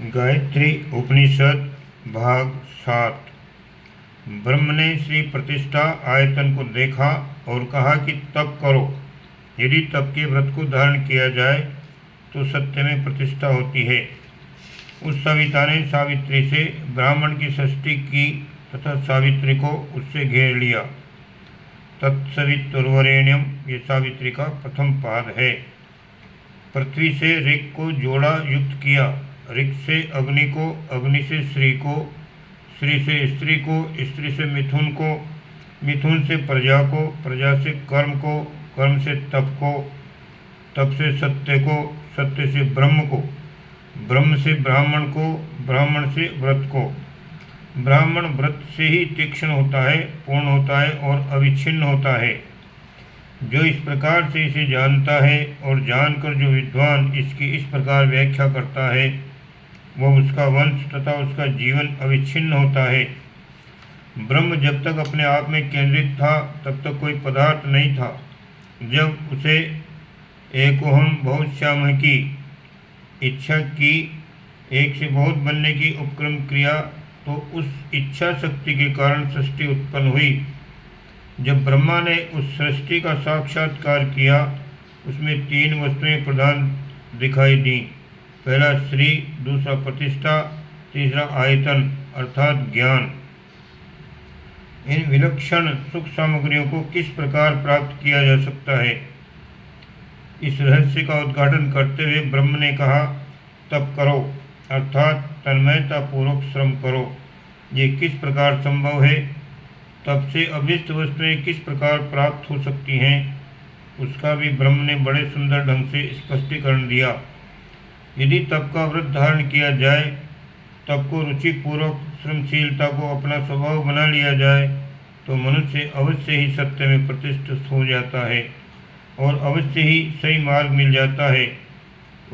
गायत्री उपनिषद भाग 7। ब्रह्म ने श्री प्रतिष्ठा आयतन को देखा और कहा कि तप करो। यदि तप के व्रत को धारण किया जाए तो सत्य में प्रतिष्ठा होती है। उस सविता ने सावित्री से ब्राह्मण की सृष्टि की तथा सावित्री को उससे घेर लिया। तत्सवितुर्वरेण्यम, ये सावित्री का प्रथम पाद है। पृथ्वी से ऋक् को जोड़ा युक्त किया, ऋक् से अग्नि को, अग्नि से श्री को, श्री से स्त्री को, स्त्री से मिथुन को, मिथुन से प्रजा को, प्रजा से कर्म को, कर्म से तप को, तप से सत्य को, सत्य से ब्रह्म को, ब्रह्म से ब्राह्मण को, ब्राह्मण से व्रत को। ब्राह्मण व्रत से ही तीक्ष्ण होता है, पूर्ण होता है और अविच्छिन्न होता है। जो इस प्रकार से इसे जानता है और जानकर जो विद्वान इसकी इस प्रकार व्याख्या करता है, वह उसका वंश तथा उसका जीवन अविच्छिन्न होता है। ब्रह्म जब तक अपने आप में केंद्रित था तब तक कोई पदार्थ नहीं था। जब उसे एकोहम बहुश्याम की इच्छा की, एक से बहुत बनने की उपक्रम क्रिया, तो उस इच्छा शक्ति के कारण सृष्टि उत्पन्न हुई। जब ब्रह्मा ने उस सृष्टि का साक्षात्कार किया, उसमें तीन वस्तुएं प्रधान दिखाई दी। पहला श्री, दूसरा प्रतिष्ठा, तीसरा आयतन अर्थात ज्ञान। इन विलक्षण सुख सामग्रियों को किस प्रकार प्राप्त किया जा सकता है, इस रहस्य का उद्घाटन करते हुए ब्रह्म ने कहा, तप करो अर्थात तन्मयता पूर्वक श्रम करो। ये किस प्रकार संभव है? तप से अभिष्ट वस्तुएं किस प्रकार प्राप्त हो सकती हैं, उसका भी ब्रह्म ने बड़े सुंदर ढंग से स्पष्टीकरण दिया। यदि तप का व्रत धारण किया जाए, तप को रुचिपूर्वक श्रमशीलता को अपना स्वभाव बना लिया जाए, तो मनुष्य अवश्य ही सत्य में प्रतिष्ठित हो जाता है और अवश्य ही सही मार्ग मिल जाता है।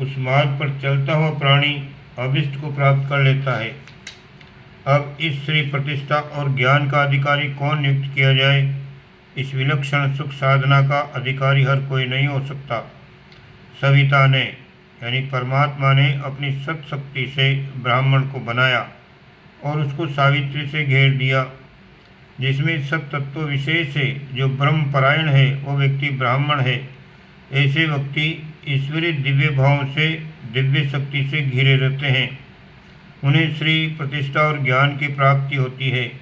उस मार्ग पर चलता हुआ प्राणी अभिष्ट को प्राप्त कर लेता है। अब इस श्री प्रतिष्ठा और ज्ञान का अधिकारी कौन नियुक्त किया जाए? इस विलक्षण सुख साधना का अधिकारी हर कोई नहीं हो सकता। सविता ने यानी परमात्मा ने अपनी सत्शक्ति से ब्राह्मण को बनाया और उसको सावित्री से घेर दिया। जिसमें सत्तत्व विशेष है, जो ब्रह्म परायण है, वो व्यक्ति ब्राह्मण है। ऐसे व्यक्ति ईश्वरीय दिव्य भाव से, दिव्य शक्ति से घिरे रहते हैं। उन्हें श्री प्रतिष्ठा और ज्ञान की प्राप्ति होती है।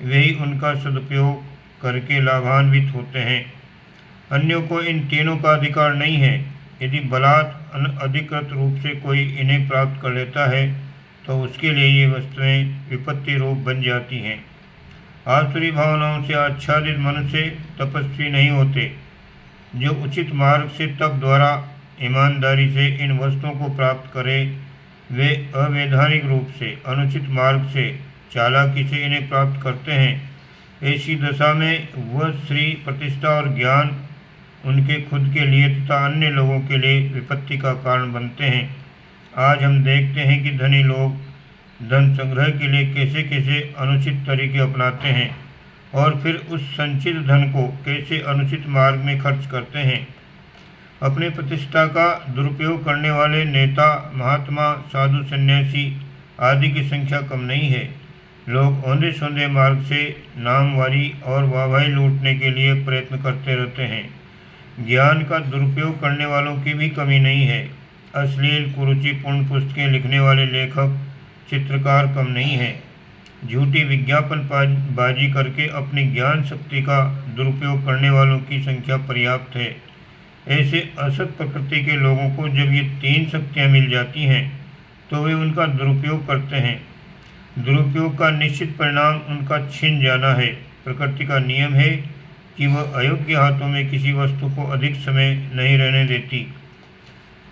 वही उनका सदुपयोग करके लाभान्वित होते हैं। अन्यों को इन तीनों का अधिकार नहीं है। यदि बलात् अनधिकृत रूप से कोई इन्हें प्राप्त कर लेता है, तो उसके लिए ये वस्तुएं विपत्ति रूप बन जाती हैं। आसुरी भावनाओं से आच्छादित मनुष्य तपस्वी नहीं होते। जो उचित मार्ग से तप द्वारा ईमानदारी से इन वस्तुओं को प्राप्त करे, वे अवैधानिक रूप से, अनुचित मार्ग से, चालाकी से इन्हें प्राप्त करते हैं। ऐसी दशा में वह श्री प्रतिष्ठा और ज्ञान उनके खुद के लिए तथा अन्य लोगों के लिए विपत्ति का कारण बनते हैं। आज हम देखते हैं कि धनी लोग धन संग्रह के लिए कैसे कैसे अनुचित तरीके अपनाते हैं और फिर उस संचित धन को कैसे अनुचित मार्ग में खर्च करते हैं। अपने प्रतिष्ठा का दुरुपयोग करने वाले नेता, महात्मा, साधु, सन्यासी आदि की संख्या कम नहीं है। लोग औंधे सौंधे मार्ग से नामवारी और वाहवाही लूटने के लिए प्रयत्न करते रहते हैं। ज्ञान का दुरुपयोग करने वालों की भी कमी नहीं है। अश्लील कुरुचिपूर्ण पुस्तकें लिखने वाले लेखक, चित्रकार कम नहीं हैं। झूठी विज्ञापन बाजी करके अपनी ज्ञान शक्ति का दुरुपयोग करने वालों की संख्या पर्याप्त है। ऐसे असत प्रकृति के लोगों को जब ये तीन शक्तियाँ मिल जाती हैं, तो वे उनका दुरुपयोग करते हैं। दुरुपयोग का निश्चित परिणाम उनका छिन जाना है। प्रकृति का नियम है कि वह अयोग्य हाथों में किसी वस्तु को अधिक समय नहीं रहने देती।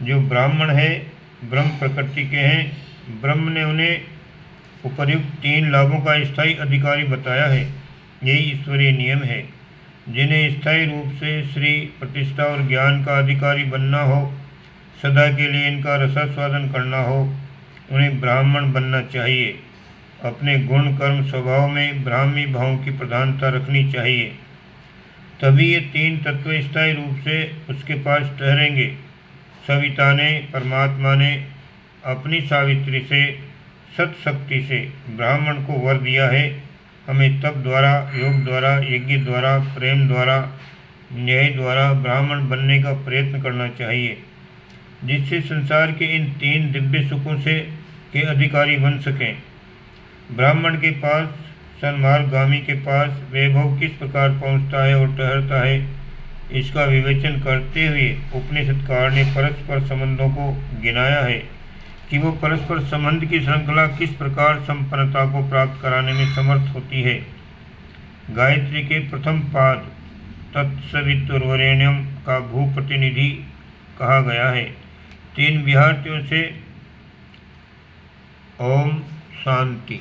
जो ब्राह्मण है, ब्रह्म प्रकृति के हैं। ब्रह्म ने उन्हें उपर्युक्त तीन लाभों का स्थायी अधिकारी बताया है। यही ईश्वरीय नियम है। जिन्हें स्थायी रूप से श्री प्रतिष्ठा और ज्ञान का अधिकारी बनना हो, सदा के लिए इनका रसास्वादन करना हो, उन्हें ब्राह्मण बनना चाहिए। अपने गुण, कर्म, स्वभाव में ब्राह्मी भाव की प्रधानता रखनी चाहिए। तभी ये तीन तत्व स्थायी रूप से उसके पास ठहरेंगे। सविता ने, परमात्मा ने अपनी सावित्री से सतशक्ति से ब्राह्मण को वर दिया है। हमें तप द्वारा, योग द्वारा, यज्ञ द्वारा, प्रेम द्वारा, न्याय द्वारा ब्राह्मण बनने का प्रयत्न करना चाहिए, जिससे संसार के इन 3 दिव्य सुखों से के अधिकारी बन सकें। ब्राह्मण के पास, सन्मार्गगामी के पास वैभव किस प्रकार पहुँचता है और ठहरता है, इसका विवेचन करते हुए उपनिषदकार ने परस्पर संबंधों को गिनाया है कि वो परस्पर संबंध की श्रृंखला किस प्रकार संपन्नता को प्राप्त कराने में समर्थ होती है। गायत्री के प्रथम पाद तत्सवितुर्वरेण्यम का भूप्रतिनिधि कहा गया है। 3 विहार्थियों से ओम शांति।